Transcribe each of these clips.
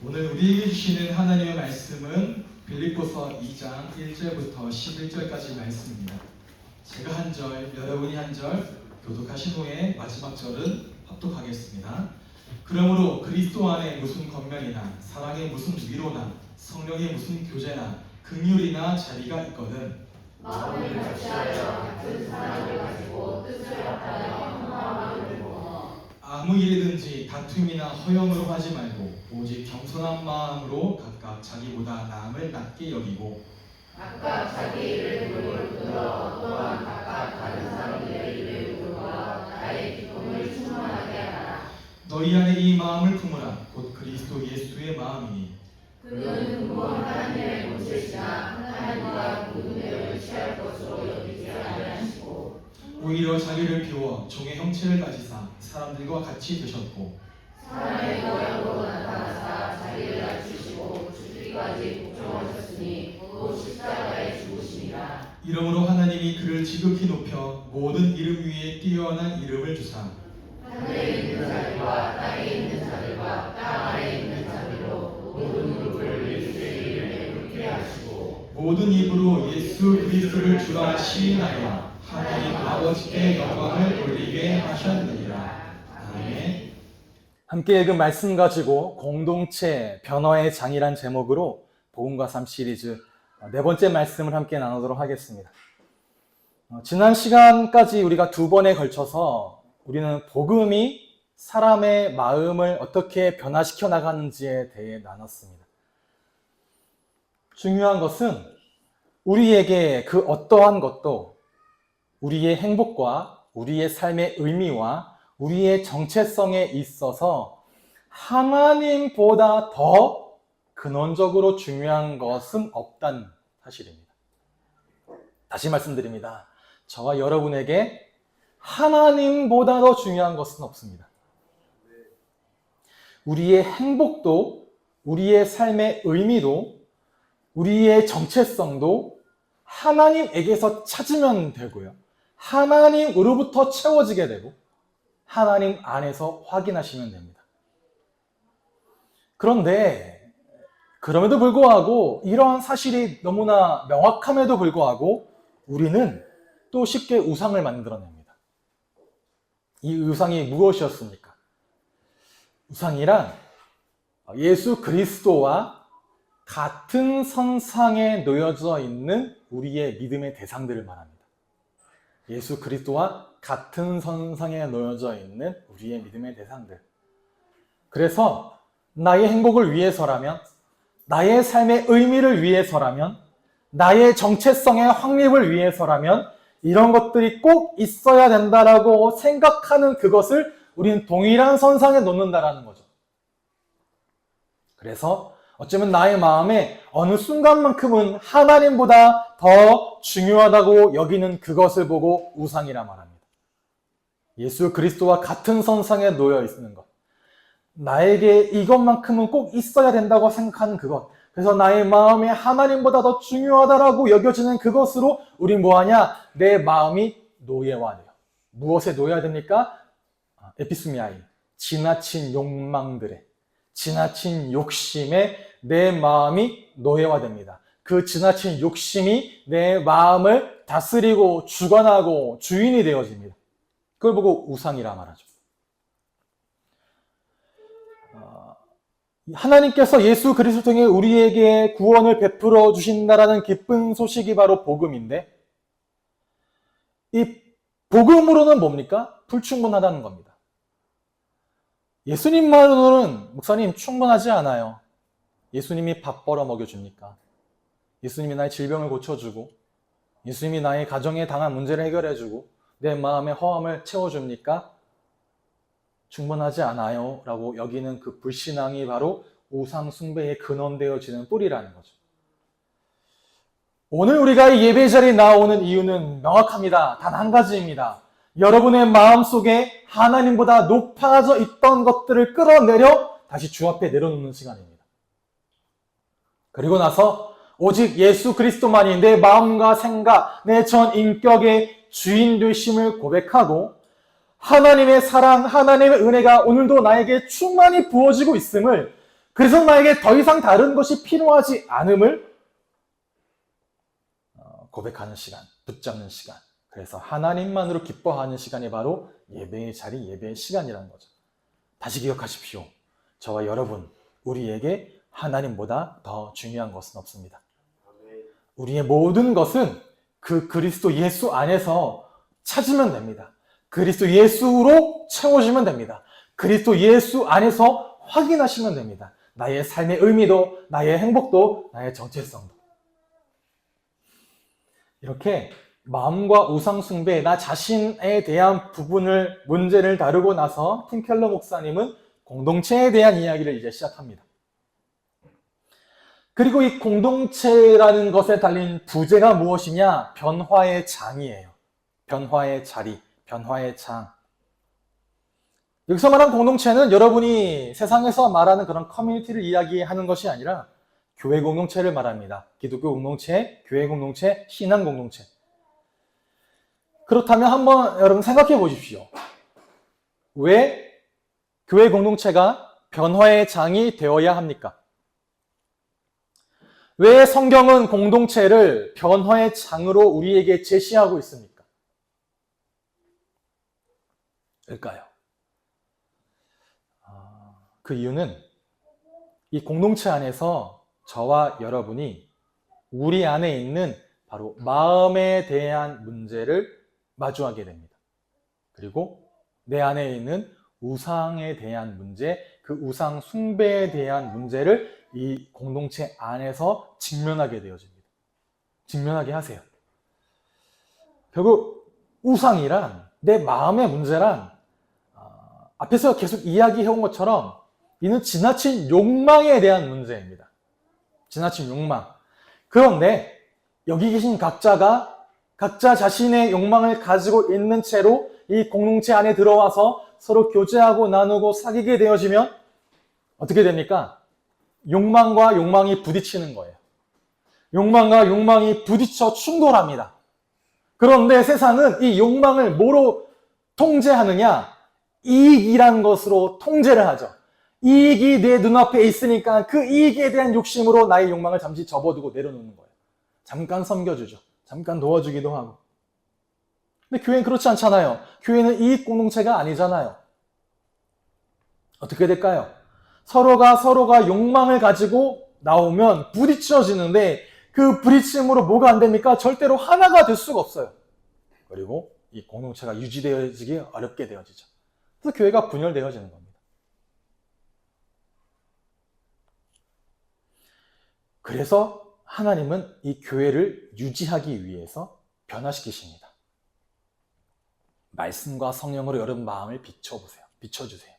오늘 우리에게 주시는 하나님의 말씀은 빌립보서 2장 1절부터 11절까지 말씀입니다. 제가 한 절, 여러분이 한 절 교독하신 후에 마지막 절은 합독하겠습니다. 그러므로 그리스도 안에 무슨 권면이나 사랑의 무슨 위로나 성령의 무슨 교제나 긍휼이나 자비가 있거든 마음을 같이하여 같은 사랑을 가지고 뜻을 합하여 화합을 이루고 아무 일이든지 다툼이나 허영으로 하지 말고 오직 겸손한 마음으로 각각 자기보다 남을 낮게 여기고 각각 자기 일을 물어 또한 각각 다른 사람들의 일을 물어와 나의 기쁨을 충만하게 하라. 너희 안에 이 마음을 품으라. 곧 그리스도 예수의 마음이니 그는 근본 하나님의 본체시나 하나님과 동등됨을 취할 것으로 여기지 아니하시고 오히려 자기를 비워 종의 형체를 가지사 사람들과 같이 되셨고 사람의 모양으로 나타나사 자기를 낮추시고 죽기까지 복종하셨으니 또 십자가에 죽으시니라. 이러므로 하나님이 그를 지극히 높여 모든 이름 위에 뛰어난 이름을 주사 하늘에 있는 자들과 땅에 있는 자들과 땅 아래에 있는 자들로 모든 무릎을 예수의 이름에 꿇게 하시고 모든 입으로 예수 그리스도를 주라 시인하여 하나님 아버지께 영광을 돌리게 하셨느니라. 아멘. 함께 읽은 말씀 가지고 공동체 변화의 장이란 제목으로 복음과 삶 시리즈 네 번째 말씀을 함께 나누도록 하겠습니다. 지난 시간까지 우리가 두 번에 걸쳐서 우리는 복음이 사람의 마음을 어떻게 변화시켜 나가는지에 대해 나눴습니다. 중요한 것은 우리에게 그 어떠한 것도 우리의 행복과 우리의 삶의 의미와 우리의 정체성에 있어서 하나님보다 더 근원적으로 중요한 것은 없다는 사실입니다. 다시 말씀드립니다. 저와 여러분에게 하나님보다 더 중요한 것은 없습니다. 우리의 행복도, 우리의 삶의 의미도, 우리의 정체성도 하나님에게서 찾으면 되고요. 하나님으로부터 채워지게 되고 하나님 안에서 확인하시면 됩니다. 그런데 그럼에도 불구하고 이러한 사실이 너무나 명확함에도 불구하고 우리는 또 쉽게 우상을 만들어냅니다. 이 우상이 무엇이었습니까? 우상이란 예수 그리스도와 같은 선상에 놓여져 있는 우리의 믿음의 대상들을 말합니다. 예수 그리스도와 같은 선상에 놓여져 있는 우리의 믿음의 대상들. 그래서 나의 행복을 위해서라면, 나의 삶의 의미를 위해서라면, 나의 정체성의 확립을 위해서라면 이런 것들이 꼭 있어야 된다라고 생각하는 그것을 우리는 동일한 선상에 놓는다라는 거죠. 그래서 어쩌면 나의 마음에 어느 순간만큼은 하나님보다 더 중요하다고 여기는 그것을 보고 우상이라 말합니다. 예수 그리스도와 같은 선상에 놓여 있는 것. 나에게 이것만큼은 꼭 있어야 된다고 생각하는 그것. 그래서 나의 마음에 하나님보다 더 중요하다라고 여겨지는 그것으로 우린 뭐하냐? 내 마음이 노예화돼요. 무엇에 놓여야 됩니까? 에피스미아이. 지나친 욕망들에, 지나친 욕심에 내 마음이 노예화됩니다. 그 지나친 욕심이 내 마음을 다스리고 주관하고 주인이 되어집니다. 그걸 보고 우상이라 말하죠. 하나님께서 예수 그리스도 통해 우리에게 구원을 베풀어 주신다라는 기쁜 소식이 바로 복음인데 이 복음으로는 뭡니까? 불충분하다는 겁니다. 예수님만으로는 목사님 충분하지 않아요. 예수님이 밥 벌어 먹여줍니까? 예수님이 나의 질병을 고쳐주고 예수님이 나의 가정에 당한 문제를 해결해주고 내 마음의 허함을 채워줍니까? 충분하지 않아요 라고 여기는 그 불신앙이 바로 우상 숭배의 근원되어지는 뿌리라는 거죠. 오늘 우리가 이 예배 자리에 나오는 이유는 명확합니다. 단 한 가지입니다. 여러분의 마음속에 하나님보다 높아져 있던 것들을 끌어내려 다시 주 앞에 내려놓는 시간입니다. 그리고 나서 오직 예수 그리스도만이 내 마음과 생각, 내 전 인격의 주인 되심을 고백하고 하나님의 사랑, 하나님의 은혜가 오늘도 나에게 충만히 부어지고 있음을 그래서 나에게 더 이상 다른 것이 필요하지 않음을 고백하는 시간, 붙잡는 시간. 그래서 하나님만으로 기뻐하는 시간이 바로 예배의 자리, 예배의 시간이라는 거죠. 다시 기억하십시오. 저와 여러분, 우리에게 하나님보다 더 중요한 것은 없습니다. 우리의 모든 것은 그 그리스도 예수 안에서 찾으면 됩니다. 그리스도 예수로 채워지면 됩니다. 그리스도 예수 안에서 확인하시면 됩니다. 나의 삶의 의미도, 나의 행복도, 나의 정체성도. 이렇게 마음과 우상 숭배, 나 자신에 대한 문제를 다루고 나서 팀 켈러 목사님은 공동체에 대한 이야기를 이제 시작합니다. 그리고 이 공동체라는 것에 달린 부제가 무엇이냐? 변화의 장이에요. 변화의 자리, 변화의 장. 여기서 말하는 공동체는 여러분이 세상에서 말하는 그런 커뮤니티를 이야기하는 것이 아니라 교회 공동체를 말합니다. 기독교 공동체, 교회 공동체, 신앙 공동체. 그렇다면 한번 여러분 생각해 보십시오. 왜 교회 공동체가 변화의 장이 되어야 합니까? 왜 성경은 공동체를 변화의 장으로 우리에게 제시하고 있습니까? 일까요? 그 이유는 이 공동체 안에서 저와 여러분이 우리 안에 있는 바로 마음에 대한 문제를 마주하게 됩니다. 그리고 내 안에 있는 우상에 대한 문제, 그 우상 숭배에 대한 문제를 이 공동체 안에서 직면하게 되어집니다. 직면하게 하세요. 결국 우상이란, 내 마음의 문제란 앞에서 계속 이야기해온 것처럼 이는 지나친 욕망에 대한 문제입니다. 지나친 욕망. 그런데 여기 계신 각자가 각자 자신의 욕망을 가지고 있는 채로 이 공동체 안에 들어와서 서로 교제하고 나누고 사귀게 되어지면 어떻게 됩니까? 욕망과 욕망이 부딪히는 거예요. 욕망과 욕망이 부딪혀 충돌합니다. 그런데 세상은 이 욕망을 뭐로 통제하느냐? 이익이란 것으로 통제를 하죠. 이익이 내 눈앞에 있으니까 그 이익에 대한 욕심으로 나의 욕망을 잠시 접어두고 내려놓는 거예요. 잠깐 섬겨주죠. 잠깐 도와주기도 하고. 근데 교회는 그렇지 않잖아요. 교회는 이익 공동체가 아니잖아요. 어떻게 될까요? 서로가 욕망을 가지고 나오면 부딪혀지는데 그 부딪힘으로 뭐가 안 됩니까? 절대로 하나가 될 수가 없어요. 그리고 이 공동체가 유지되어지기 어렵게 되어지죠. 그래서 교회가 분열되어지는 겁니다. 그래서 하나님은 이 교회를 유지하기 위해서 변화시키십니다. 말씀과 성령으로 여러분 마음을 비춰보세요. 비춰주세요.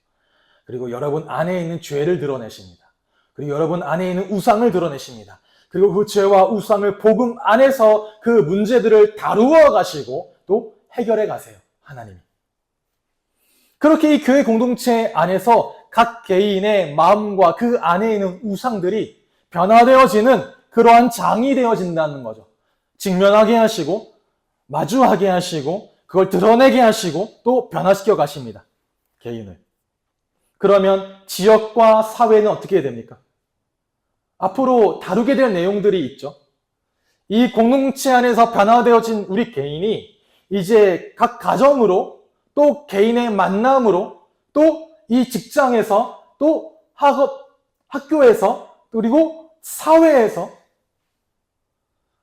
그리고 여러분 안에 있는 죄를 드러내십니다. 그리고 여러분 안에 있는 우상을 드러내십니다. 그리고 그 죄와 우상을 복음 안에서 그 문제들을 다루어 가시고 또 해결해 가세요. 하나님이. 그렇게 이 교회 공동체 안에서 각 개인의 마음과 그 안에 있는 우상들이 변화되어지는 그러한 장이 되어진다는 거죠. 직면하게 하시고 마주하게 하시고 그걸 드러내게 하시고 또 변화시켜 가십니다. 개인을. 그러면 지역과 사회는 어떻게 됩니까? 앞으로 다루게 될 내용들이 있죠. 이 공동체 안에서 변화되어진 우리 개인이 이제 각 가정으로 또 개인의 만남으로 또 이 직장에서 또 학교에서 그리고 사회에서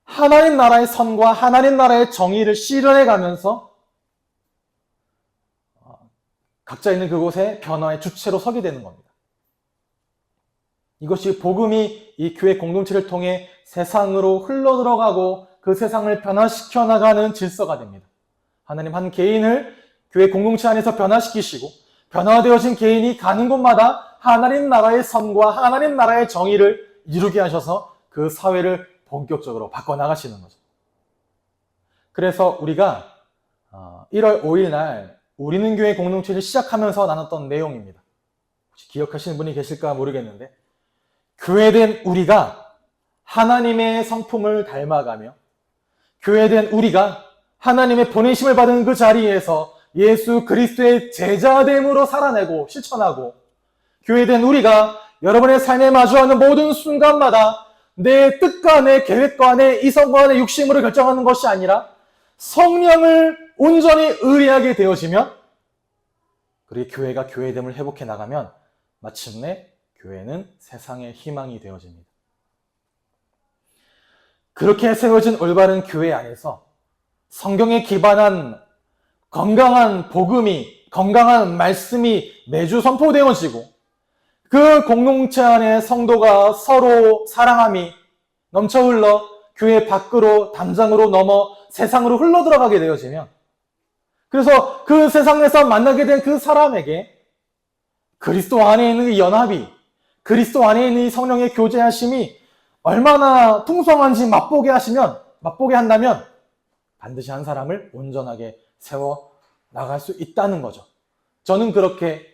하나님 나라의 선과 하나님 나라의 정의를 실현해 가면서 각자 있는 그곳에 변화의 주체로 서게 되는 겁니다. 이것이 복음이 이 교회 공동체를 통해 세상으로 흘러들어가고 그 세상을 변화시켜 나가는 질서가 됩니다. 하나님 한 개인을 교회 공동체 안에서 변화시키시고 변화되어진 개인이 가는 곳마다 하나님 나라의 선과 하나님 나라의 정의를 이루게 하셔서 그 사회를 본격적으로 바꿔나가시는 거죠. 그래서 우리가 1월 5일 날 우리는 교회 공동체를 시작하면서 나눴던 내용입니다. 혹시 기억하시는 분이 계실까 모르겠는데 교회된 우리가 하나님의 성품을 닮아가며 교회된 우리가 하나님의 보내심을 받은 그 자리에서 예수 그리스도의 제자됨으로 살아내고 실천하고 교회된 우리가 여러분의 삶에 마주하는 모든 순간마다 내 뜻과 내 계획과 내 이성과 내 육심으로 결정하는 것이 아니라 성령을 온전히 의뢰하게 되어지면, 그리고 교회가 교회됨을 회복해 나가면 마침내 교회는 세상의 희망이 되어집니다. 그렇게 세워진 올바른 교회 안에서 성경에 기반한 건강한 복음이, 건강한 말씀이 매주 선포되어지고, 그 공동체 안에 성도가 서로 사랑함이 넘쳐 흘러 교회 밖으로, 담장으로 넘어 세상으로 흘러 들어가게 되어지면, 그래서 그 세상에서 만나게 된 그 사람에게 그리스도 안에 있는 이 연합이, 그리스도 안에 있는 이 성령의 교제하심이 얼마나 풍성한지 맛보게 한다면 반드시 한 사람을 온전하게 세워 나갈 수 있다는 거죠. 저는 그렇게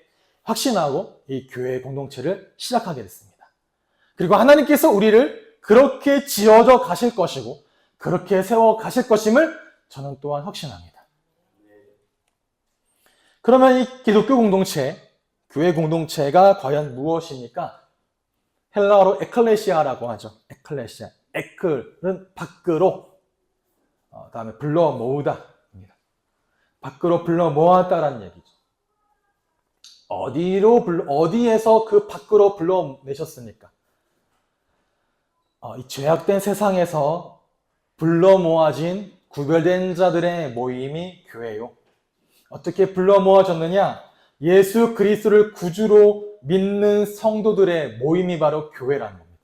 확신하고 이 교회 공동체를 시작하게 됐습니다. 그리고 하나님께서 우리를 그렇게 지어져 가실 것이고 그렇게 세워 가실 것임을 저는 또한 확신합니다. 그러면 이 기독교 공동체, 교회 공동체가 과연 무엇입니까? 헬라어로 에클레시아라고 하죠. 에클레시아. 에클은 밖으로, 다음에 불러 모으다입니다. 밖으로 불러 모았다라는 얘기죠. 어디에서 그 밖으로 불러내셨습니까? 이 죄악된 세상에서 불러 모아진 구별된 자들의 모임이 교회요. 어떻게 불러 모아졌느냐? 예수 그리스도를 구주로 믿는 성도들의 모임이 바로 교회라는 겁니다.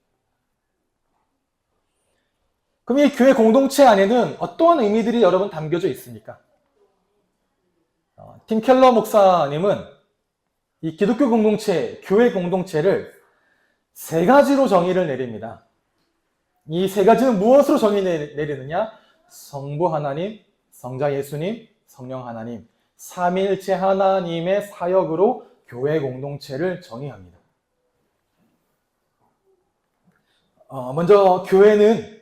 그럼 이 교회 공동체 안에는 어떠한 의미들이 여러분 담겨져 있습니까? 팀 켈러 목사님은 이 기독교 공동체, 교회 공동체를 세 가지로 정의를 내립니다. 이 세 가지는 무엇으로 정의 내리느냐? 성부 하나님, 성자 예수님, 성령 하나님, 삼위일체 하나님의 사역으로 교회 공동체를 정의합니다. 먼저 교회는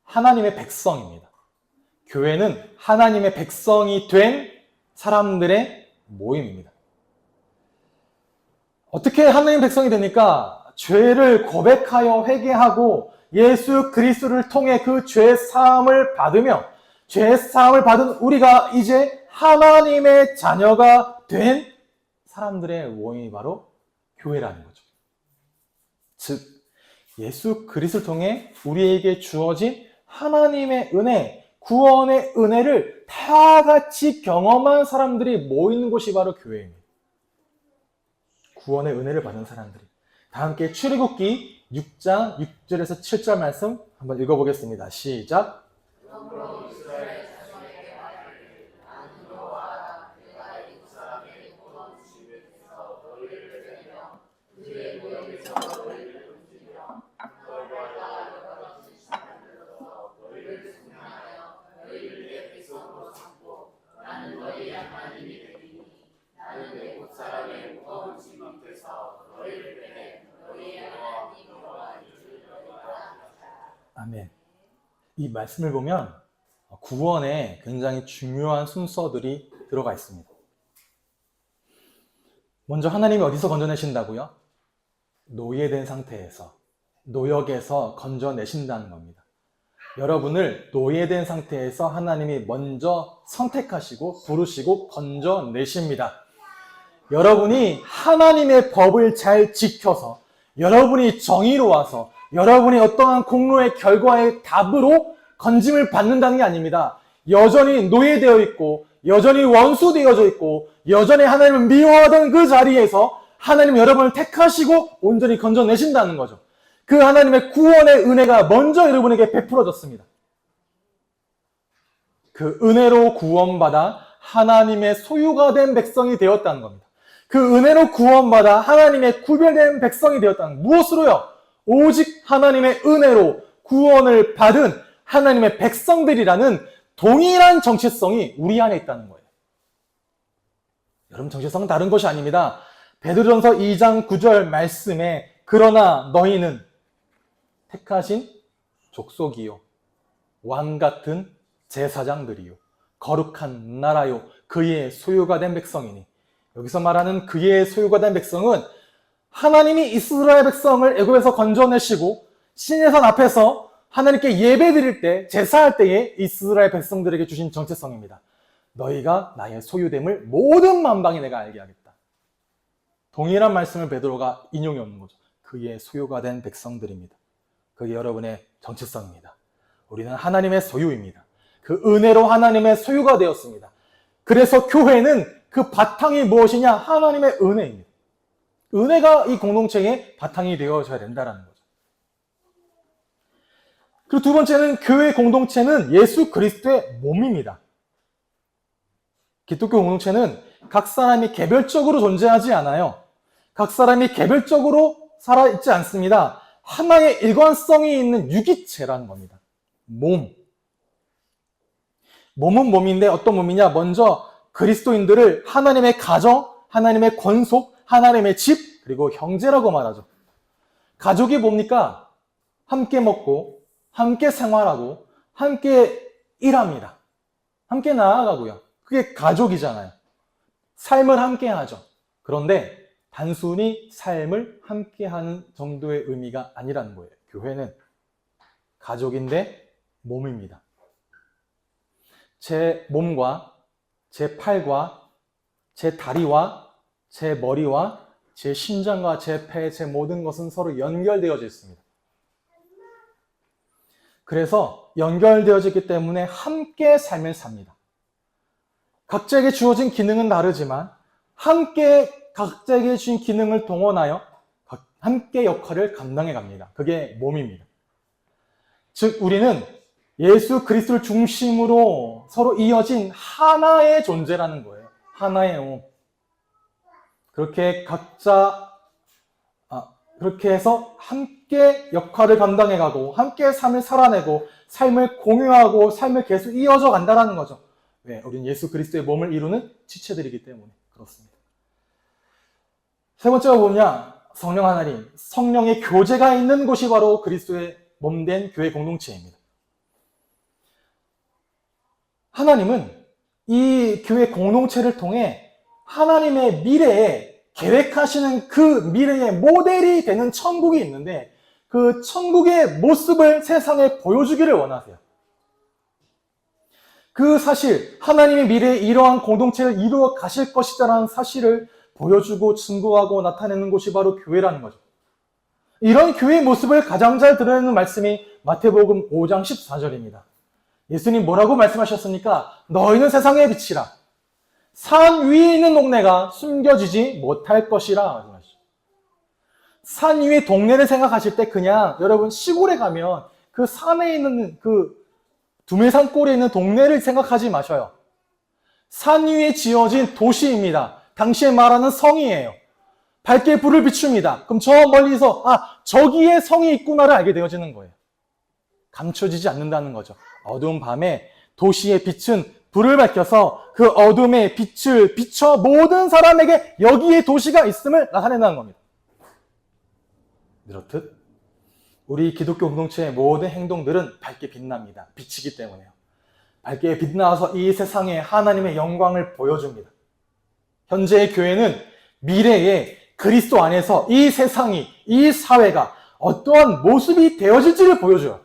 하나님의 백성입니다. 교회는 하나님의 백성이 된 사람들의 모임입니다. 어떻게 하나님의 백성이 됩니까? 죄를 고백하여 회개하고 예수 그리스도를 통해 그 죄 사함을 받으며, 죄 사함을 받은 우리가 이제 하나님의 자녀가 된 사람들의 모임이 바로 교회라는 거죠. 즉, 예수 그리스도를 통해 우리에게 주어진 하나님의 은혜, 구원의 은혜를 다 같이 경험한 사람들이 모이는 곳이 바로 교회입니다. 구원의 은혜를 받은 사람들이. 다 함께 출애굽기 6장 6절에서 7절 말씀 한번 읽어보겠습니다. 시작. 아멘. 이 말씀을 보면 구원에 굉장히 중요한 순서들이 들어가 있습니다. 먼저 하나님이 어디서 건져내신다고요? 노예된 상태에서, 노역에서 건져내신다는 겁니다. 여러분을 노예된 상태에서 하나님이 먼저 선택하시고 부르시고 건져내십니다. 여러분이 하나님의 법을 잘 지켜서, 여러분이 정의로워서, 여러분이 어떠한 공로의 결과의 답으로 건짐을 받는다는 게 아닙니다. 여전히 노예되어 있고, 여전히 원수되어져 있고, 여전히 하나님을 미워하던 그 자리에서 하나님 여러분을 택하시고 온전히 건져내신다는 거죠. 그 하나님의 구원의 은혜가 먼저 여러분에게 베풀어졌습니다. 그 은혜로 구원받아 하나님의 소유가 된 백성이 되었다는 겁니다. 그 은혜로 구원받아 하나님의 구별된 백성이 되었다는 겁니다. 무엇으로요? 오직 하나님의 은혜로 구원을 받은 하나님의 백성들이라는 동일한 정체성이 우리 안에 있다는 거예요. 여러분, 정체성은 다른 것이 아닙니다. 베드로전서 2장 9절 말씀에 그러나 너희는 택하신 족속이요, 왕같은 제사장들이요, 거룩한 나라요, 그의 소유가 된 백성이니. 여기서 말하는 그의 소유가 된 백성은 하나님이 이스라엘 백성을 애굽에서 건져내시고 시내산 앞에서 하나님께 예배드릴 때, 제사할 때에 이스라엘 백성들에게 주신 정체성입니다. 너희가 나의 소유됨을 모든 만방에 내가 알게 하겠다. 동일한 말씀을 베드로가 인용해 오는 거죠. 그의 소유가 된 백성들입니다. 그게 여러분의 정체성입니다. 우리는 하나님의 소유입니다. 그 은혜로 하나님의 소유가 되었습니다. 그래서 교회는 그 바탕이 무엇이냐? 하나님의 은혜입니다. 은혜가 이 공동체의 바탕이 되어져야 된다는 거죠. 그리고 두 번째는 교회 공동체는 예수 그리스도의 몸입니다. 기독교 공동체는 각 사람이 개별적으로 존재하지 않아요. 각 사람이 개별적으로 살아있지 않습니다. 하나의 일관성이 있는 유기체라는 겁니다. 몸. 몸은 몸인데 어떤 몸이냐? 먼저 그리스도인들을 하나님의 가정, 하나님의 권속, 하나님의 집, 그리고 형제라고 말하죠. 가족이 뭡니까? 함께 먹고, 함께 생활하고, 함께 일합니다. 함께 나아가고요. 그게 가족이잖아요. 삶을 함께 하죠. 그런데 단순히 삶을 함께 하는 정도의 의미가 아니라는 거예요. 교회는 가족인데 몸입니다. 제 몸과 제 팔과 제 다리와 제 머리와 제 심장과 제 폐, 제 모든 것은 서로 연결되어져 있습니다. 그래서 연결되어지기 때문에 함께 삶을 삽니다. 각자에게 주어진 기능은 다르지만 함께 각자에게 주신 기능을 동원하여 함께 역할을 감당해 갑니다. 그게 몸입니다. 즉 우리는 예수 그리스도를 중심으로 서로 이어진 하나의 존재라는 거예요. 하나의 몸. 그렇게 그렇게 해서 함께 역할을 감당해 가고 함께 삶을 살아내고 삶을 공유하고 삶을 계속 이어져 간다는 거죠. 왜? 우리는 예수 그리스도의 몸을 이루는 지체들이기 때문에 그렇습니다. 세 번째가 뭐냐? 성령 하나님, 성령의 교제가 있는 곳이 바로 그리스도의 몸된 교회 공동체입니다. 하나님은 이 교회 공동체를 통해 하나님의 미래에 계획하시는 그 미래의 모델이 되는 천국이 있는데 그 천국의 모습을 세상에 보여주기를 원하세요. 그 사실, 하나님의 미래에 이러한 공동체를 이루어 가실 것이다라는 사실을 보여주고 증거하고 나타내는 곳이 바로 교회라는 거죠. 이런 교회의 모습을 가장 잘 드러내는 말씀이 마태복음 5장 14절입니다. 예수님 뭐라고 말씀하셨습니까? 너희는 세상의 빛이라. 산 위에 있는 동네가 숨겨지지 못할 것이라 말씀하시죠. 산 위의 동네를 생각하실 때 그냥 여러분 시골에 가면 그 산에 있는 그 두메산 골에 있는 동네를 생각하지 마셔요. 산 위에 지어진 도시입니다. 당시에 말하는 성이에요. 밝게 불을 비춥니다. 그럼 저 멀리서 저기에 성이 있구나를 알게 되어지는 거예요. 감춰지지 않는다는 거죠. 어두운 밤에 도시의 빛은 불을 밝혀서 그 어둠의 빛을 비춰 모든 사람에게 여기에 도시가 있음을 나타낸다는 겁니다. 이렇듯 우리 기독교 공동체의 모든 행동들은 밝게 빛납니다. 빛이기 때문에요. 밝게 빛나서 이 세상에 하나님의 영광을 보여줍니다. 현재의 교회는 미래에 그리스도 안에서 이 세상이, 이 사회가 어떠한 모습이 되어질지를 보여줘요.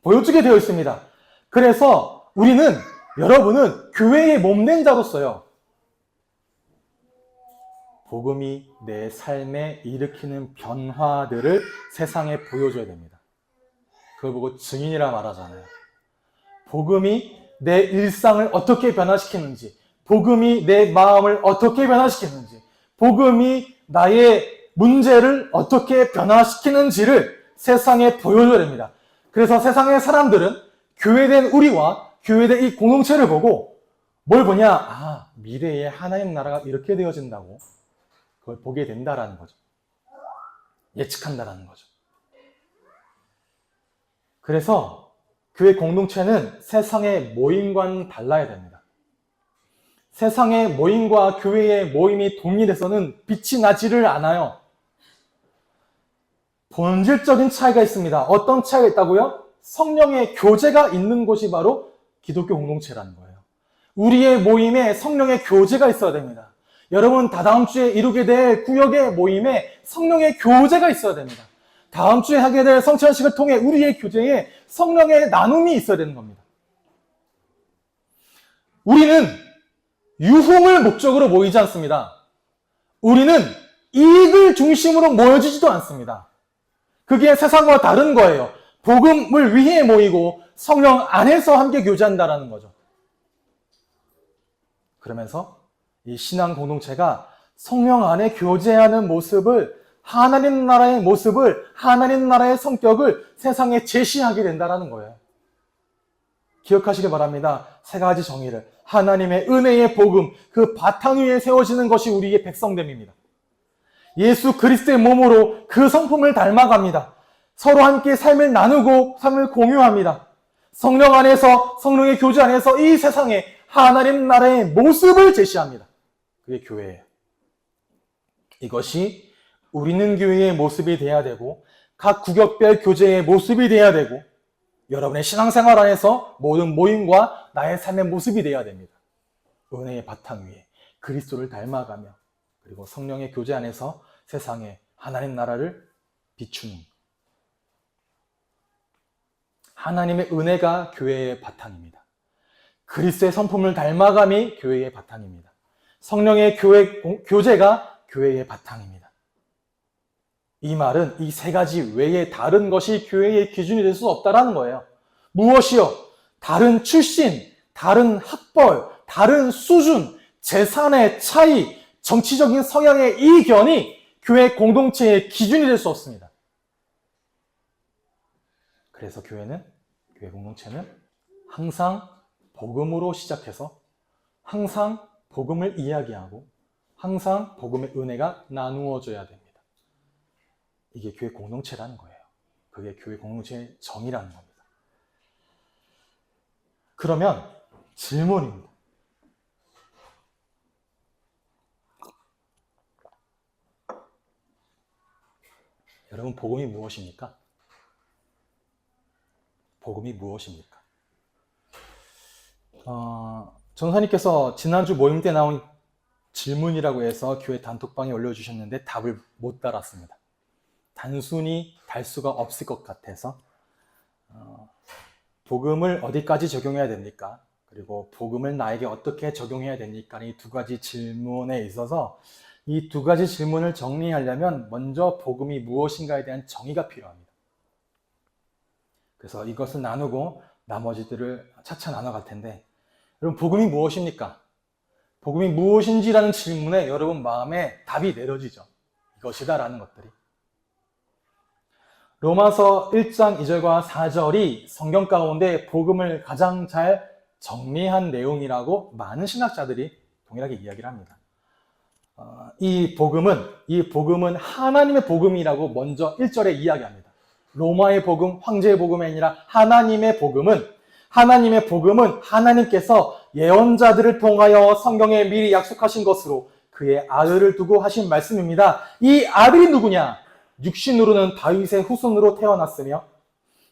보여주게 되어 있습니다. 그래서 여러분은 교회의 몸된 자로서요. 복음이 내 삶에 일으키는 변화들을 세상에 보여줘야 됩니다. 그걸 보고 증인이라 말하잖아요. 복음이 내 일상을 어떻게 변화시키는지, 복음이 내 마음을 어떻게 변화시키는지, 복음이 나의 문제를 어떻게 변화시키는지를 세상에 보여줘야 됩니다. 그래서 세상의 사람들은 교회된 우리와 교회된 이 공동체를 보고 뭘 보냐? 미래에 하나님 나라가 이렇게 되어진다고 그걸 보게 된다라는 거죠. 예측한다라는 거죠. 그래서 교회 공동체는 세상의 모임과는 달라야 됩니다. 세상의 모임과 교회의 모임이 동일해서는 빛이 나지를 않아요. 본질적인 차이가 있습니다. 어떤 차이가 있다고요? 성령의 교제가 있는 곳이 바로 기독교 공동체라는 거예요. 우리의 모임에 성령의 교제가 있어야 됩니다. 여러분 다다음 주에 이루게 될 구역의 모임에 성령의 교제가 있어야 됩니다. 다음 주에 하게 될 성찬식을 통해 우리의 교제에 성령의 나눔이 있어야 되는 겁니다. 우리는 유흥을 목적으로 모이지 않습니다. 우리는 이익을 중심으로 모여지지도 않습니다. 그게 세상과 다른 거예요. 복음을 위해 모이고 성령 안에서 함께 교제한다라는 거죠. 그러면서 이 신앙 공동체가 성령 안에 교제하는 모습을, 하나님 나라의 모습을, 하나님 나라의 성격을 세상에 제시하게 된다는 거예요. 기억하시기 바랍니다. 세 가지 정의를. 하나님의 은혜의 복음, 그 바탕 위에 세워지는 것이 우리의 백성됨입니다. 예수 그리스도의 몸으로 그 성품을 닮아갑니다. 서로 함께 삶을 나누고 삶을 공유합니다. 성령 안에서, 성령의 교제 안에서 이 세상에 하나님 나라의 모습을 제시합니다. 그게 교회예요. 이것이 우리는 교회의 모습이 돼야 되고, 각 구역별 교제의 모습이 돼야 되고, 여러분의 신앙생활 안에서 모든 모임과 나의 삶의 모습이 돼야 됩니다. 은혜의 바탕 위에 그리스도를 닮아가며, 그리고 성령의 교제 안에서 세상에 하나님 나라를 비추는, 하나님의 은혜가 교회의 바탕입니다. 그리스도의 성품을 닮아감이 교회의 바탕입니다. 성령의 교제가 교회의 바탕입니다. 이 말은 이 세 가지 외에 다른 것이 교회의 기준이 될 수 없다라는 거예요. 무엇이요? 다른 출신, 다른 학벌, 다른 수준, 재산의 차이, 정치적인 성향의 이견이 교회 공동체의 기준이 될 수 없습니다. 그래서 교회 공동체는 항상 복음으로 시작해서 항상 복음을 이야기하고 항상 복음의 은혜가 나누어져야 됩니다. 이게 교회 공동체라는 거예요. 그게 교회 공동체의 정의라는 겁니다. 그러면 질문입니다. 여러분, 복음이 무엇입니까? 복음이 무엇입니까? 전사님께서 지난주 모임 때 나온 질문이라고 해서 교회 단톡방에 올려주셨는데 답을 못 달았습니다. 단순히 달 수가 없을 것 같아서 복음을 어디까지 적용해야 됩니까? 그리고 복음을 나에게 어떻게 적용해야 됩니까? 이 두 가지 질문에 있어서 이 두 가지 질문을 정리하려면 먼저 복음이 무엇인가에 대한 정의가 필요합니다. 그래서 이것을 나누고 나머지들을 차차 나눠갈 텐데, 여러분, 복음이 무엇입니까? 복음이 무엇인지라는 질문에 여러분 마음에 답이 내려지죠. 이것이다라는 것들이. 로마서 1장 2절과 4절이 성경 가운데 복음을 가장 잘 정리한 내용이라고 많은 신학자들이 동일하게 이야기를 합니다. 이 복음은 하나님의 복음이라고 먼저 1절에 이야기합니다. 로마의 복음, 황제의 복음이 아니라 하나님의 복음은 하나님께서 예언자들을 통하여 성경에 미리 약속하신 것으로 그의 아들을 두고 하신 말씀입니다. 이 아들이 누구냐? 육신으로는 다윗의 후손으로 태어났으며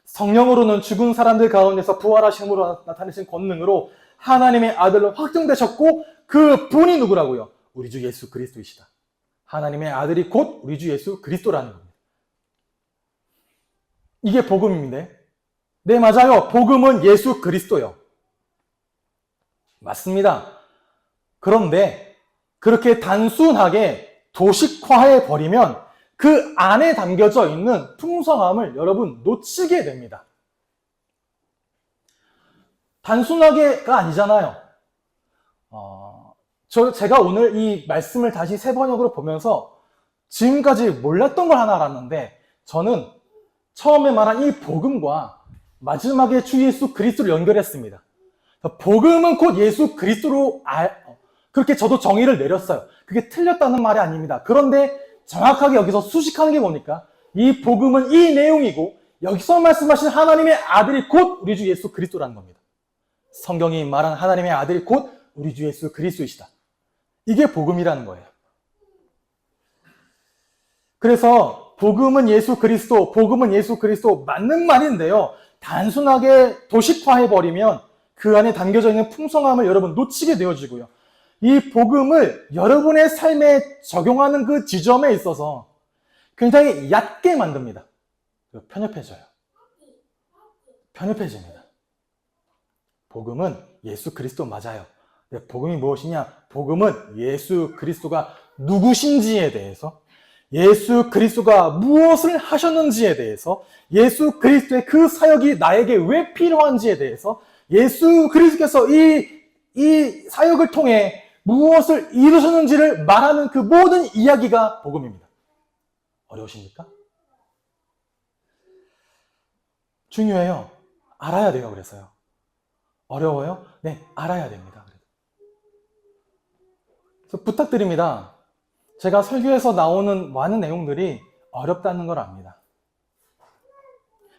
성령으로는 죽은 사람들 가운데서 부활하심으로 나타내신 권능으로 하나님의 아들로 확정되셨고, 그 분이 누구라고요? 우리 주 예수 그리스도이시다. 하나님의 아들이 곧 우리 주 예수 그리스도라는 겁니다. 이게 복음입니다. 네, 맞아요. 복음은 예수 그리스도요. 맞습니다. 그런데 그렇게 단순하게 도식화해 버리면 그 안에 담겨져 있는 풍성함을 여러분 놓치게 됩니다. 단순하게가 아니잖아요. 제가 오늘 이 말씀을 다시 새 번역으로 보면서 지금까지 몰랐던 걸 하나 알았는데, 저는 처음에 말한 이 복음과 마지막에 주 예수 그리스도를 연결했습니다. 복음은 곧 예수 그리스도로 그렇게 저도 정의를 내렸어요. 그게 틀렸다는 말이 아닙니다. 그런데 정확하게 여기서 수식하는 게 뭡니까? 이 복음은 이 내용이고 여기서 말씀하신 하나님의 아들이 곧 우리 주 예수 그리스도라는 겁니다. 성경이 말한 하나님의 아들이 곧 우리 주 예수 그리스도이시다. 이게 복음이라는 거예요. 그래서 복음은 예수 그리스도 맞는 말인데요. 단순하게 도식화해버리면 그 안에 담겨져 있는 풍성함을 여러분 놓치게 되어지고요. 이 복음을 여러분의 삶에 적용하는 그 지점에 있어서 굉장히 얕게 만듭니다. 편협해져요. 편협해집니다. 복음은 예수 그리스도 맞아요. 복음이 무엇이냐? 복음은 예수 그리스도가 누구신지에 대해서, 예수 그리스도가 무엇을 하셨는지에 대해서, 예수 그리스도의 그 사역이 나에게 왜 필요한지에 대해서, 예수 그리스도께서 이 사역을 통해 무엇을 이루셨는지를 말하는 그 모든 이야기가 복음입니다. 어려우십니까? 중요해요. 알아야 돼요. 그래서요. 어려워요? 네, 알아야 됩니다. 그래서 부탁드립니다. 제가 설교에서 나오는 많은 내용들이 어렵다는 걸 압니다.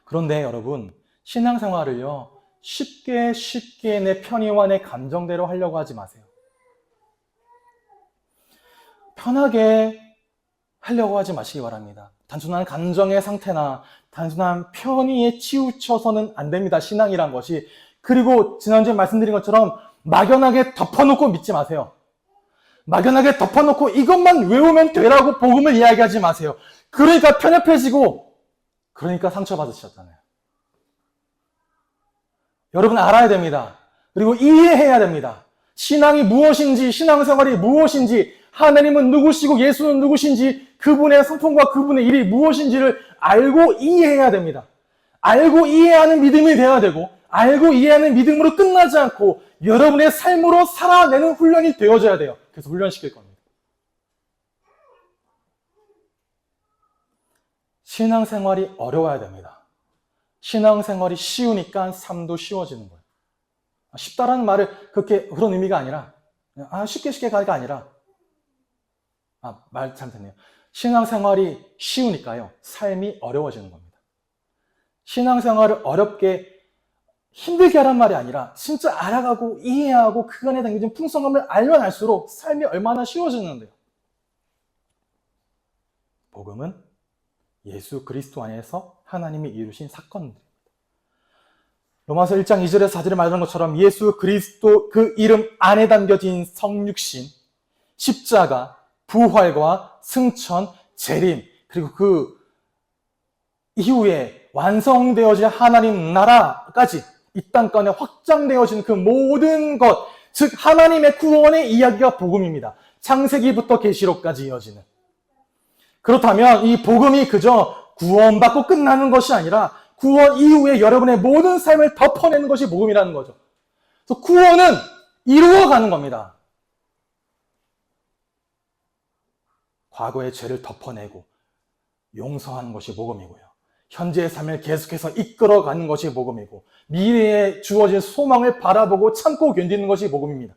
그런데 여러분, 신앙생활을요, 쉽게 내 편의와 내 감정대로 하려고 하지 마세요. 편하게 하려고 하지 마시기 바랍니다. 단순한 감정의 상태나 단순한 편의에 치우쳐서는 안 됩니다. 신앙이란 것이. 그리고 지난주에 말씀드린 것처럼 막연하게 덮어놓고 믿지 마세요. 막연하게 덮어놓고 이것만 외우면 되라고 복음을 이야기하지 마세요. 그러니까 편협해지고, 그러니까 상처받으셨잖아요. 여러분 알아야 됩니다. 그리고 이해해야 됩니다. 신앙이 무엇인지, 신앙생활이 무엇인지, 하나님은 누구시고 예수는 누구신지, 그분의 성품과 그분의 일이 무엇인지를 알고 이해해야 됩니다. 알고 이해하는 믿음이 되어야 되고, 알고 이해하는 믿음으로 끝나지 않고 여러분의 삶으로 살아내는 훈련이 되어져야 돼요. 그래서 훈련시킬 겁니다. 신앙생활이 어려워야 됩니다. 신앙생활이 쉬우니까 삶도 쉬워지는 거예요. 쉽다라는 말을 그런 의미가 아니라, 쉽게 가가 아니라, 말 잘못했네요. 신앙생활이 쉬우니까요, 삶이 어려워지는 겁니다. 신앙생활을 어렵게 힘들게 하란 말이 아니라 진짜 알아가고 이해하고 그 안에 담겨진 풍성함을 알면 알수록 삶이 얼마나 쉬워지는데요. 복음은 예수 그리스도 안에서 하나님이 이루신 사건들입니다. 로마서 1장 2절에서 4절에 말하는 것처럼 예수 그리스도 그 이름 안에 담겨진 성육신, 십자가, 부활과 승천, 재림, 그리고 그 이후에 완성되어질 하나님 나라까지 이 땅간에 확장되어진 그 모든 것, 즉 하나님의 구원의 이야기가 복음입니다. 창세기부터 계시록까지 이어지는. 그렇다면 이 복음이 그저 구원받고 끝나는 것이 아니라 구원 이후에 여러분의 모든 삶을 덮어내는 것이 복음이라는 거죠. 그래서 구원은 이루어가는 겁니다. 과거의 죄를 덮어내고 용서하는 것이 복음이고요. 현재의 삶을 계속해서 이끌어가는 것이 복음이고, 미래에 주어진 소망을 바라보고 참고 견디는 것이 복음입니다.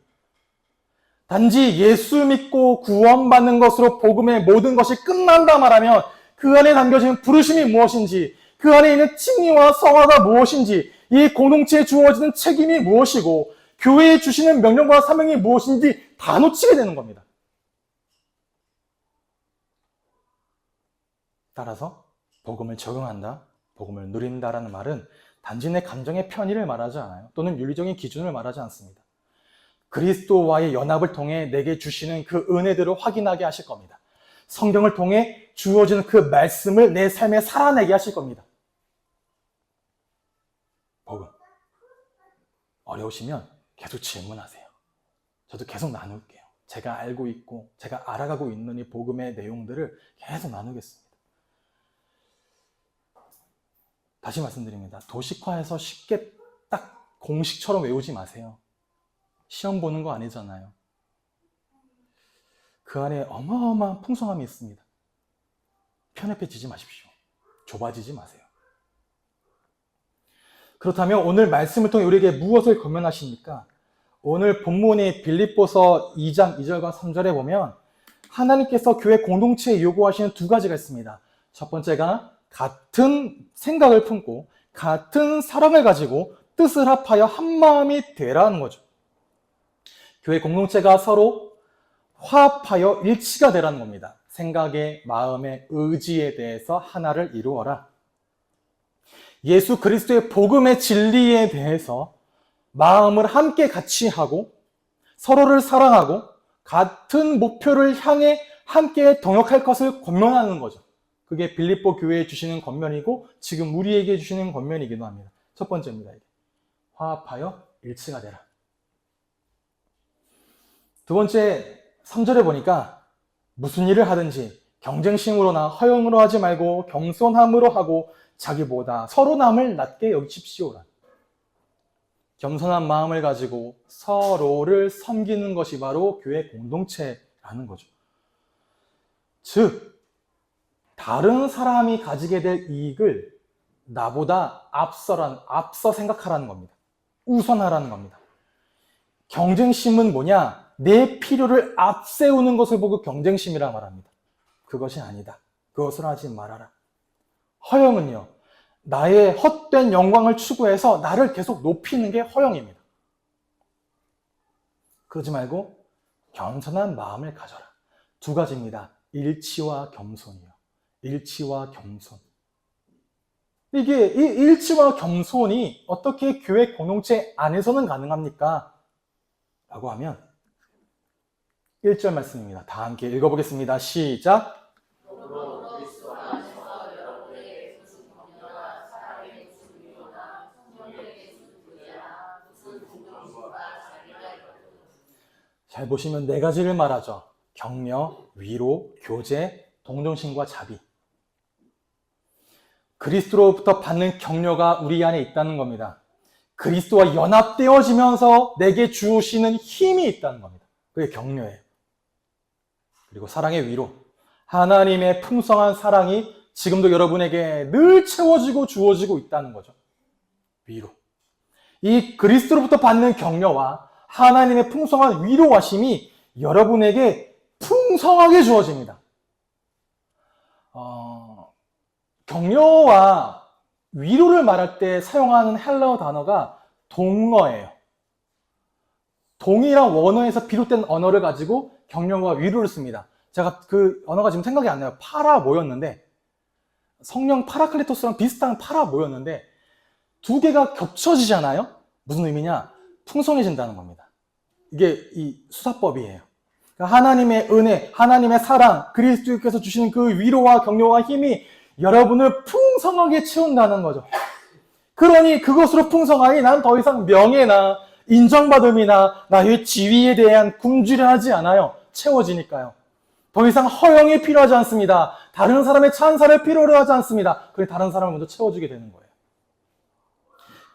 단지 예수 믿고 구원받는 것으로 복음의 모든 것이 끝난다 말하면 그 안에 담겨진 부르심이 무엇인지, 그 안에 있는 칭의와 성화가 무엇인지, 이 공동체에 주어지는 책임이 무엇이고, 교회에 주시는 명령과 사명이 무엇인지 다 놓치게 되는 겁니다. 따라서 복음을 적용한다, 복음을 누린다라는 말은 단지 내 감정의 편의를 말하지 않아요. 또는 윤리적인 기준을 말하지 않습니다. 그리스도와의 연합을 통해 내게 주시는 그 은혜들을 확인하게 하실 겁니다. 성경을 통해 주어지는 그 말씀을 내 삶에 살아내게 하실 겁니다. 복음. 어려우시면 계속 질문하세요. 저도 계속 나눌게요. 제가 알고 있고 제가 알아가고 있는 이 복음의 내용들을 계속 나누겠습니다. 다시 말씀드립니다. 도식화해서 쉽게 딱 공식처럼 외우지 마세요. 시험 보는 거 아니잖아요. 그 안에 어마어마한 풍성함이 있습니다. 편협해지지 마십시오. 좁아지지 마세요. 그렇다면 오늘 말씀을 통해 우리에게 무엇을 권면하십니까? 오늘 본문의 빌립보서 2장 2절과 3절에 보면 하나님께서 교회 공동체에 요구하시는 두 가지가 있습니다. 첫 번째가 같은 생각을 품고 같은 사랑을 가지고 뜻을 합하여 한 마음이 되라는 거죠. 교회 공동체가 서로 화합하여 일치가 되라는 겁니다. 생각에, 마음에, 의지에 대해서 하나를 이루어라. 예수 그리스도의 복음의 진리에 대해서 마음을 함께 같이 하고 서로를 사랑하고 같은 목표를 향해 함께 동역할 것을 권면하는 거죠. 그게 빌립보 교회에 주시는 권면이고 지금 우리에게 주시는 권면이기도 합니다. 첫 번째입니다. 이게. 화합하여 일치가 되라. 두 번째 3절에 보니까 무슨 일을 하든지 경쟁심으로나 허영으로 하지 말고 겸손함으로 하고 자기보다 서로 남을 낮게 여기십시오라. 겸손한 마음을 가지고 서로를 섬기는 것이 바로 교회 공동체라는 거죠. 즉, 다른 사람이 가지게 될 이익을 나보다 앞서 생각하라는 겁니다. 우선하라는 겁니다. 경쟁심은 뭐냐? 내 필요를 앞세우는 것을 보고 경쟁심이라 말합니다. 그것이 아니다. 그것을 하지 말아라. 허영은요, 나의 헛된 영광을 추구해서 나를 계속 높이는 게 허영입니다. 그러지 말고 겸손한 마음을 가져라. 두 가지입니다. 일치와 겸손이요. 일치와 겸손. 이게 이 일치와 겸손이 어떻게 교회 공동체 안에서는 가능합니까? 라고 하면 1절 말씀입니다. 다 함께 읽어보겠습니다. 시작. 잘 보시면 네 가지를 말하죠. 격려, 위로, 교제, 동정심과 자비. 그리스도로부터 받는 격려가 우리 안에 있다는 겁니다. 그리스도와 연합되어지면서 내게 주시는 힘이 있다는 겁니다. 그게 격려예요. 그리고 사랑의 위로. 하나님의 풍성한 사랑이 지금도 여러분에게 늘 채워지고 주어지고 있다는 거죠. 위로. 이 그리스도로부터 받는 격려와 하나님의 풍성한 위로하심이 여러분에게 풍성하게 주어집니다. 격려와 위로를 말할 때 사용하는 헬라어 단어가 동어예요. 동이랑 원어에서 비롯된 언어를 가지고 격려와 위로를 씁니다. 제가 그 언어가 지금 생각이 안 나요. 파라 뭐였는데, 성령 파라클리토스랑 비슷한 파라 뭐였는데, 두 개가 겹쳐지잖아요? 무슨 의미냐? 풍성해진다는 겁니다. 이게 이 수사법이에요. 그러니까 하나님의 은혜, 하나님의 사랑, 그리스도께서 주시는 그 위로와 격려와 힘이 여러분을 풍성하게 채운다는 거죠. 그러니 그것으로 풍성하니 난 더 이상 명예나 인정받음이나 나의 지위에 대한 굶주려 하지 않아요. 채워지니까요. 더 이상 허영이 필요하지 않습니다. 다른 사람의 찬사를 필요로 하지 않습니다. 그래 다른 사람을 먼저 채워주게 되는 거예요.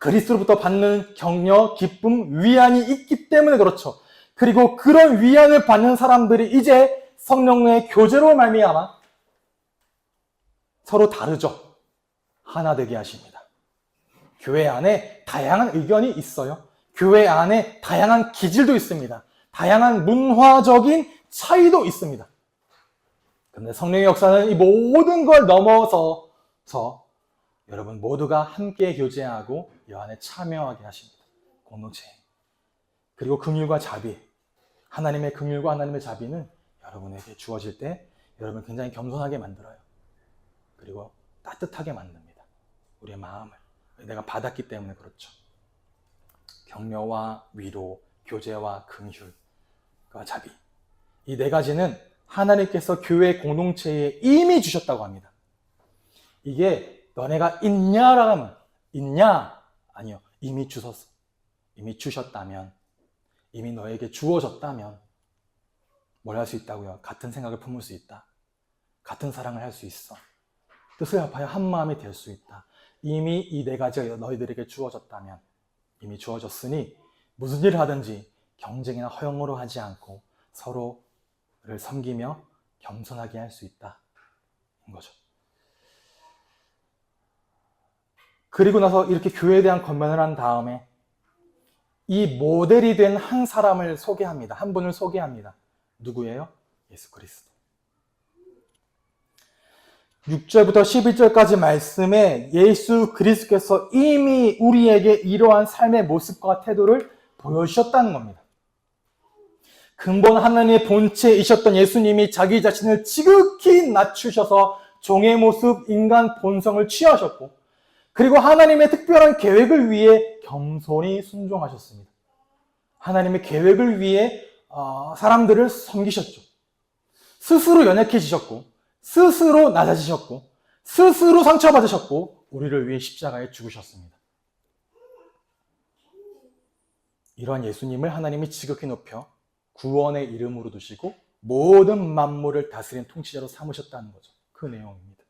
그리스도로부터 받는 격려, 기쁨, 위안이 있기 때문에 그렇죠. 그리고 그런 위안을 받는 사람들이 이제 성령의 교제로 말미암아 서로 다르죠. 하나 되게 하십니다. 교회 안에 다양한 의견이 있어요. 교회 안에 다양한 기질도 있습니다. 다양한 문화적인 차이도 있습니다. 그런데 성령의 역사는 이 모든 걸 넘어서서 여러분 모두가 함께 교제하고 이 안에 참여하게 하십니다. 공동체. 그리고 긍휼과 자비. 하나님의 긍휼과 하나님의 자비는 여러분에게 주어질 때 여러분 굉장히 겸손하게 만들어요. 그리고 따뜻하게 만듭니다. 우리의 마음을. 내가 받았기 때문에 그렇죠. 격려와 위로, 교제와 긍휼과 자비. 이 네 가지는 하나님께서 교회 공동체에 이미 주셨다고 합니다. 이게 너네가 있냐라고 하면 있냐? 아니요. 이미 주셨어. 이미 주셨다면, 이미 너에게 주어졌다면 뭘 할 수 있다고요? 같은 생각을 품을 수 있다. 같은 사랑을 할 수 있어. 뜻을 합하여 한 마음이 될 수 있다. 이미 이 네 가지가 너희들에게 주어졌다면, 이미 주어졌으니 무슨 일을 하든지 경쟁이나 허영으로 하지 않고 서로를 섬기며 겸손하게 할 수 있다. 인 거죠. 그리고 나서 이렇게 교회에 대한 권면을 한 다음에 이 모델이 된 한 사람을 소개합니다. 한 분을 소개합니다. 누구예요? 예수 그리스도. 6절부터 11절까지 말씀에 예수 그리스도께서 이미 우리에게 이러한 삶의 모습과 태도를 보여주셨다는 겁니다. 근본 하나님의 본체이셨던 예수님이 자기 자신을 지극히 낮추셔서 종의 모습, 인간 본성을 취하셨고, 그리고 하나님의 특별한 계획을 위해 겸손히 순종하셨습니다. 하나님의 계획을 위해 사람들을 섬기셨죠. 스스로 연약해지셨고, 스스로 낮아지셨고, 스스로 상처받으셨고, 우리를 위해 십자가에 죽으셨습니다. 이러한 예수님을 하나님이 지극히 높여 구원의 이름으로 두시고 모든 만물을 다스리는 통치자로 삼으셨다는 거죠. 그 내용입니다.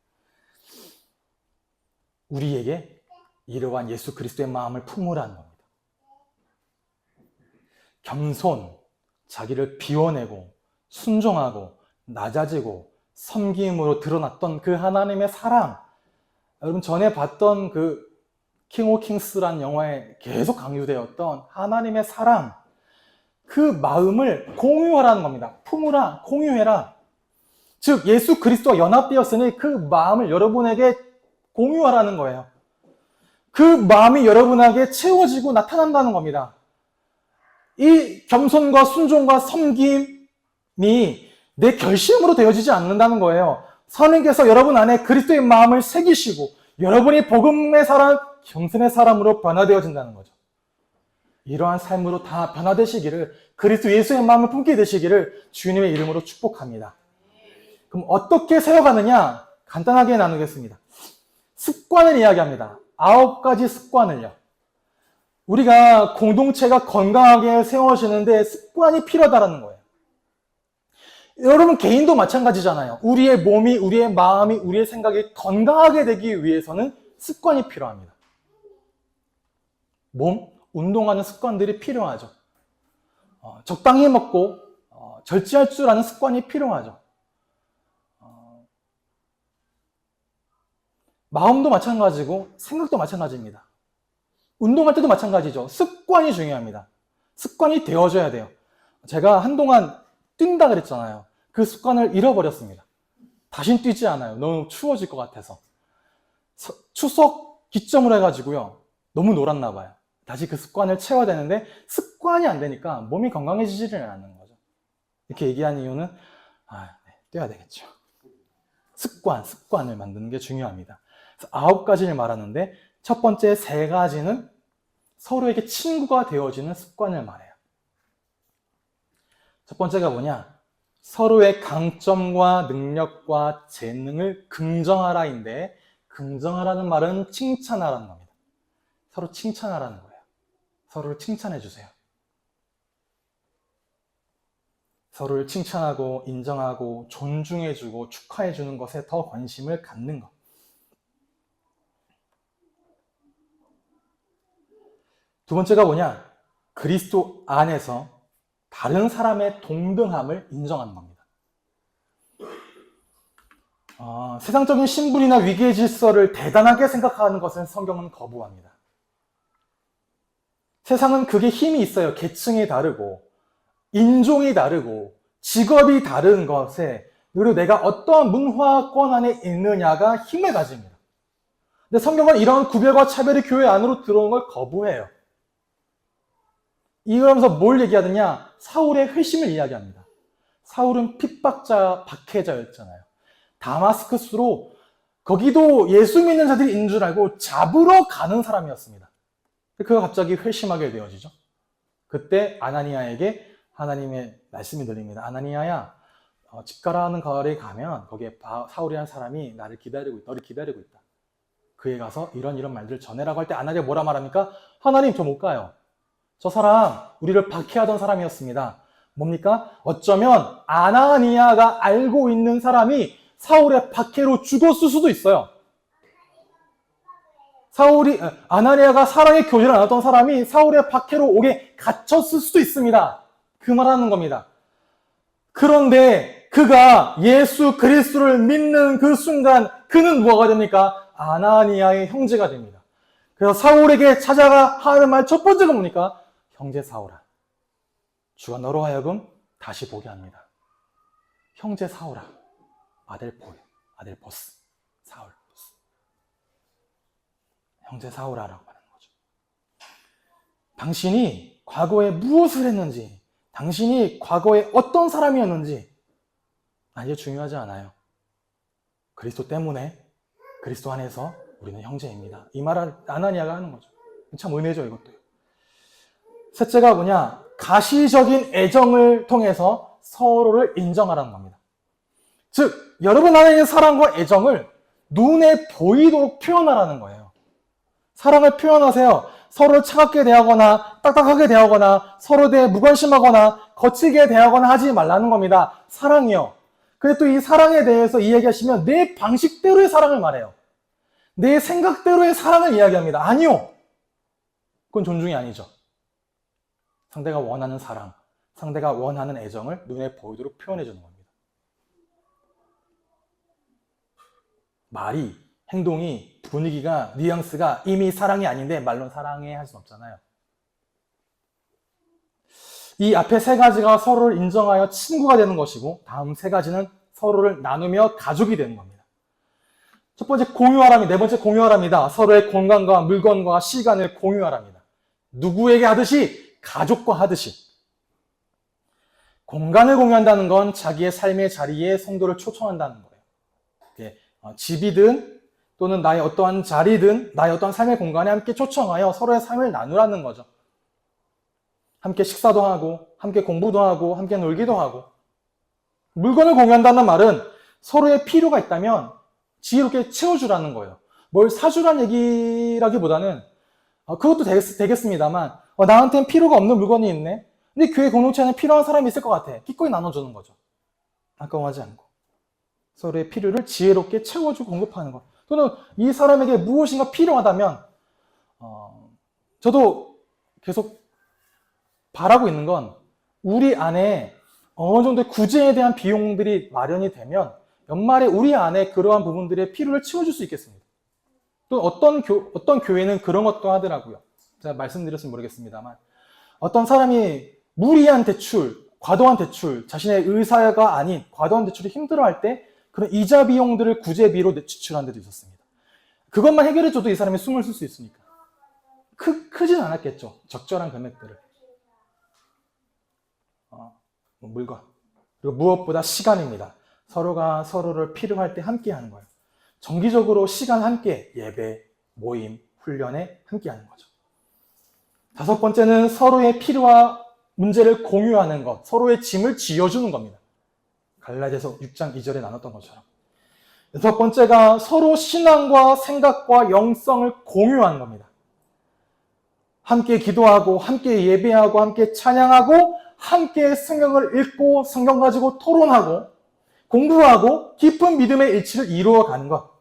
우리에게 이러한 예수 그리스도의 마음을 품으라는 겁니다. 겸손, 자기를 비워내고 순종하고 낮아지고 섬김으로 드러났던 그 하나님의 사랑, 여러분 전에 봤던 그 킹 오브 킹스라는 영화에 계속 강조되었던 하나님의 사랑, 그 마음을 공유하라는 겁니다. 품으라, 공유해라. 즉 예수 그리스도와 연합되었으니 그 마음을 여러분에게 공유하라는 거예요. 그 마음이 여러분에게 채워지고 나타난다는 겁니다. 이 겸손과 순종과 섬김이 내 결심으로 되어지지 않는다는 거예요. 하나님께서 여러분 안에 그리스도의 마음을 새기시고 여러분이 복음의 사람, 겸손의 사람으로 변화되어진다는 거죠. 이러한 삶으로 다 변화되시기를, 그리스도 예수의 마음을 품게 되시기를 주님의 이름으로 축복합니다. 그럼 어떻게 세워가느냐? 간단하게 나누겠습니다. 습관을 이야기합니다. 9가지 습관을요. 우리가 공동체가 건강하게 세워지는데 습관이 필요하다는 거예요. 여러분 개인도 마찬가지잖아요. 우리의 몸이, 우리의 마음이, 우리의 생각이 건강하게 되기 위해서는 습관이 필요합니다. 운동하는 습관들이 필요하죠. 적당히 먹고 절제할 줄 아는 습관이 필요하죠. 마음도 마찬가지고 생각도 마찬가지입니다. 운동할 때도 마찬가지죠. 습관이 중요합니다. 습관이 되어져야 돼요. 제가 한동안 뛴다 그랬잖아요. 그 습관을 잃어버렸습니다. 다신 뛰지 않아요. 너무 추워질 것 같아서. 추석 기점으로 해가지고요. 너무 놀았나 봐요. 다시 그 습관을 채워야 되는데 습관이 안 되니까 몸이 건강해지지를 않는 거죠. 이렇게 얘기하는 이유는 뛰어야 되겠죠. 습관을 만드는 게 중요합니다. 그래서 9가지를 말하는데 첫 번째 3가지는 서로에게 친구가 되어지는 습관을 말해요. 첫 번째가 뭐냐? 서로의 강점과 능력과 재능을 긍정하라인데, 긍정하라는 말은 칭찬하라는 겁니다. 서로 칭찬하라는 거예요. 서로를 칭찬해 주세요. 서로를 칭찬하고 인정하고 존중해 주고 축하해 주는 것에 더 관심을 갖는 것. 두 번째가 뭐냐? 그리스도 안에서 다른 사람의 동등함을 인정하는 겁니다. 세상적인 신분이나 위계의 질서를 대단하게 생각하는 것은 성경은 거부합니다. 세상은 그게 힘이 있어요. 계층이 다르고 인종이 다르고 직업이 다른 것에, 그리고 내가 어떠한 문화권 안에 있느냐가 힘을 가집니다. 근데 성경은 이런 구별과 차별이 교회 안으로 들어오는 걸 거부해요. 이러면서 뭘 얘기하느냐? 사울의 회심을 이야기합니다. 사울은 핍박자, 박해자였잖아요. 다마스커스로 거기도 예수 믿는 자들이 있는 줄 알고 잡으러 가는 사람이었습니다. 그가 갑자기 회심하게 되어지죠. 그때 아나니아에게 하나님의 말씀이 들립니다. 아나니아야, 집가라는 거리에 가면 거기에 사울이라는 사람이 너를 기다리고 있다. 그에 가서 이런 말들을 전해라고 할 때 아나니아가 뭐라 말합니까? 하나님, 저 못 가요. 저 사람 우리를 박해하던 사람이었습니다. 뭡니까? 어쩌면 아나니아가 알고 있는 사람이 사울의 박해로 죽었을 수도 있어요. 아나니아가 사랑의 교제를 나눴던 사람이 사울의 박해로 옥에 갇혔을 수도 있습니다. 그 말하는 겁니다. 그런데 그가 예수 그리스도를 믿는 그 순간 그는 뭐가 됩니까? 아나니아의 형제가 됩니다. 그래서 사울에게 찾아가 하는 말 첫 번째가 뭡니까? 형제 사울아, 주가 너로 하여금 다시 보게 합니다. 형제 사울아, 아들 보스, 사울 보스. 형제 사울아라고 하는 거죠. 당신이 과거에 무엇을 했는지, 당신이 과거에 어떤 사람이었는지 이제 중요하지 않아요. 그리스도 때문에, 그리스도 안에서 우리는 형제입니다. 이 말을 아나니아가 하는 거죠. 참 은혜죠, 이것도요. 셋째가 뭐냐? 가시적인 애정을 통해서 서로를 인정하라는 겁니다. 즉, 여러분 안에 있는 사랑과 애정을 눈에 보이도록 표현하라는 거예요. 사랑을 표현하세요. 서로를 차갑게 대하거나 딱딱하게 대하거나 서로에 대해 무관심하거나 거칠게 대하거나 하지 말라는 겁니다. 사랑이요. 근데 또 이 사랑에 대해서 이야기하시면 내 방식대로의 사랑을 말해요. 내 생각대로의 사랑을 이야기합니다. 아니요. 그건 존중이 아니죠. 상대가 원하는 사랑, 상대가 원하는 애정을 눈에 보이도록 표현해 주는 겁니다. 말이, 행동이, 분위기가, 뉘앙스가 이미 사랑이 아닌데 말로는 사랑해 할 수는 없잖아요. 이 앞에 세 가지가 서로를 인정하여 친구가 되는 것이고 다음 세 가지는 서로를 나누며 가족이 되는 겁니다. 첫 번째 공유하랍니다. 네 번째 공유하랍니다. 서로의 공간과 물건과 시간을 공유하랍니다. 누구에게 하듯이 가족과 하듯이. 공간을 공유한다는 건 자기의 삶의 자리에 성도를 초청한다는 거예요. 집이든 또는 나의 어떠한 자리든 나의 어떠한 삶의 공간에 함께 초청하여 서로의 삶을 나누라는 거죠. 함께 식사도 하고 함께 공부도 하고 함께 놀기도 하고. 물건을 공유한다는 말은 서로의 필요가 있다면 지혜롭게 채워주라는 거예요. 뭘 사주라는 얘기라기보다는 그것도 되겠습니다만 나한테는 필요가 없는 물건이 있네. 근데 교회 공동체에는 필요한 사람이 있을 것 같아. 기꺼이 나눠주는 거죠. 아까워하지 않고. 서로의 필요를 지혜롭게 채워주고 공급하는 것. 또는 이 사람에게 무엇인가 필요하다면 저도 계속 바라고 있는 건 우리 안에 어느 정도의 구제에 대한 비용들이 마련이 되면 연말에 우리 안에 그러한 부분들의 필요를 채워줄 수 있겠습니다. 또 어떤 교회는 그런 것도 하더라고요. 제가 말씀드렸으면 모르겠습니다만 어떤 사람이 무리한 대출, 과도한 대출, 자신의 의사가 아닌 과도한 대출을 힘들어할 때 그런 이자 비용들을 구제비로 지출한 데도 있었습니다. 그것만 해결해줘도 이 사람이 숨을 쉴 수 있으니까. 크진 않았겠죠. 적절한 금액들을. 물건. 그리고 무엇보다 시간입니다. 서로가 서로를 필요할 때 함께 하는 거예요. 정기적으로 시간 함께 예배, 모임, 훈련에 함께 하는 거죠. 다섯 번째는 서로의 필요와 문제를 공유하는 것, 서로의 짐을 지어주는 겁니다. 갈라디아서 6장 2절에 나눴던 것처럼. 여섯 번째가 서로 신앙과 생각과 영성을 공유하는 겁니다. 함께 기도하고 함께 예배하고 함께 찬양하고 함께 성경을 읽고 성경 가지고 토론하고 공부하고 깊은 믿음의 일치를 이루어가는 것.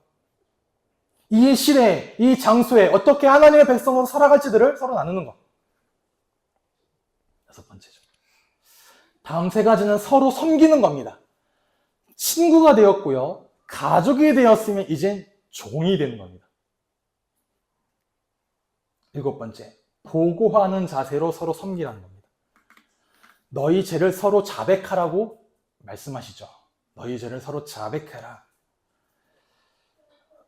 이 시대에, 이 장소에 어떻게 하나님의 백성으로 살아갈지들을 서로 나누는 것. 여섯 번째죠. 다음 세 가지는 서로 섬기는 겁니다. 친구가 되었고요. 가족이 되었으면 이젠 종이 되는 겁니다. 일곱 번째, 보고하는 자세로 서로 섬기라는 겁니다. 너희 죄를 서로 자백하라고 말씀하시죠. 너희 죄를 서로 자백해라.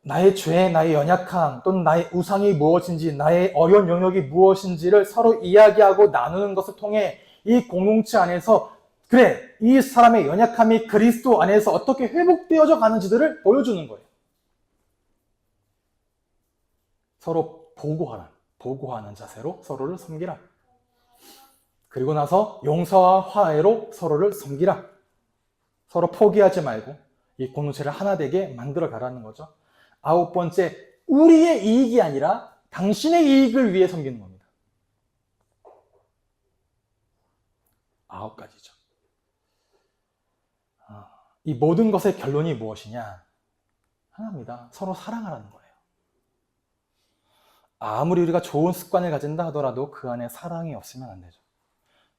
나의 죄, 나의 연약함, 또는 나의 우상이 무엇인지, 나의 어려운 영역이 무엇인지를 서로 이야기하고 나누는 것을 통해 이 공동체 안에서 그래, 이 사람의 연약함이 그리스도 안에서 어떻게 회복되어져 가는지들을 보여주는 거예요. 서로 보고하는 자세로 서로를 섬기라. 그리고 나서 용서와 화해로 서로를 섬기라. 서로 포기하지 말고 이 공동체를 하나 되게 만들어 가라는 거죠. 아홉 번째, 우리의 이익이 아니라 당신의 이익을 위해 섬기는 겁니다. 아홉 가지죠. 이 모든 것의 결론이 무엇이냐? 하나입니다. 서로 사랑하라는 거예요. 아무리 우리가 좋은 습관을 가진다 하더라도 그 안에 사랑이 없으면 안 되죠.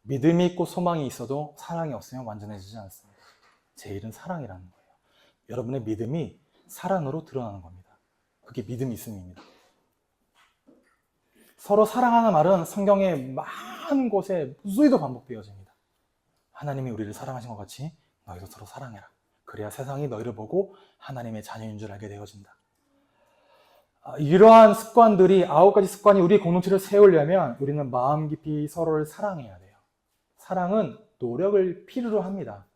믿음이 있고 소망이 있어도 사랑이 없으면 완전해지지 않습니다. 제일은 사랑이라는 거예요. 여러분의 믿음이 사랑으로 드러나는 겁니다. 그게 믿음이 있음입니다. 서로 사랑하는 말은 성경의 많은 곳에 무수히도 반복되어집니다. 하나님이 우리를 사랑하신 것 같이 너희도 서로 사랑해라. 그래야 세상이 너희를 보고 하나님의 자녀인 줄 알게 되어진다. 이러한 습관들이, 아홉 가지 습관이 우리 공동체를 세우려면 우리는 마음 깊이 서로를 사랑해야 돼요. 사랑은 노력을 필요로 합니다.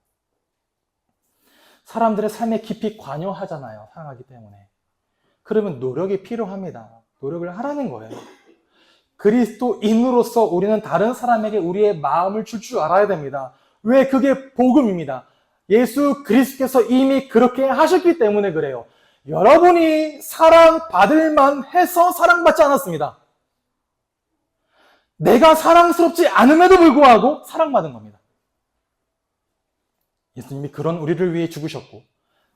사람들의 삶에 깊이 관여하잖아요. 사랑하기 때문에. 그러면 노력이 필요합니다. 노력을 하라는 거예요. 그리스도인으로서 우리는 다른 사람에게 우리의 마음을 줄 줄 알아야 됩니다. 왜? 그게 복음입니다. 예수 그리스도께서 이미 그렇게 하셨기 때문에 그래요. 여러분이 사랑받을 만해서 사랑받지 않았습니다. 내가 사랑스럽지 않음에도 불구하고 사랑받은 겁니다. 예수님이 그런 우리를 위해 죽으셨고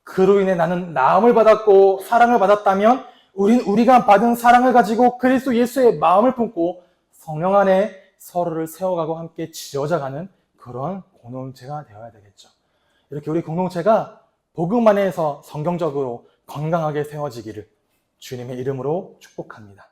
그로 인해 나는 나음을 받았고 사랑을 받았다면 우리가 받은 사랑을 가지고 그리스도 예수의 마음을 품고 성령 안에 서로를 세워가고 함께 지어져가는 그런 공동체가 되어야 되겠죠. 이렇게 우리 공동체가 복음 안에서 성경적으로 건강하게 세워지기를 주님의 이름으로 축복합니다.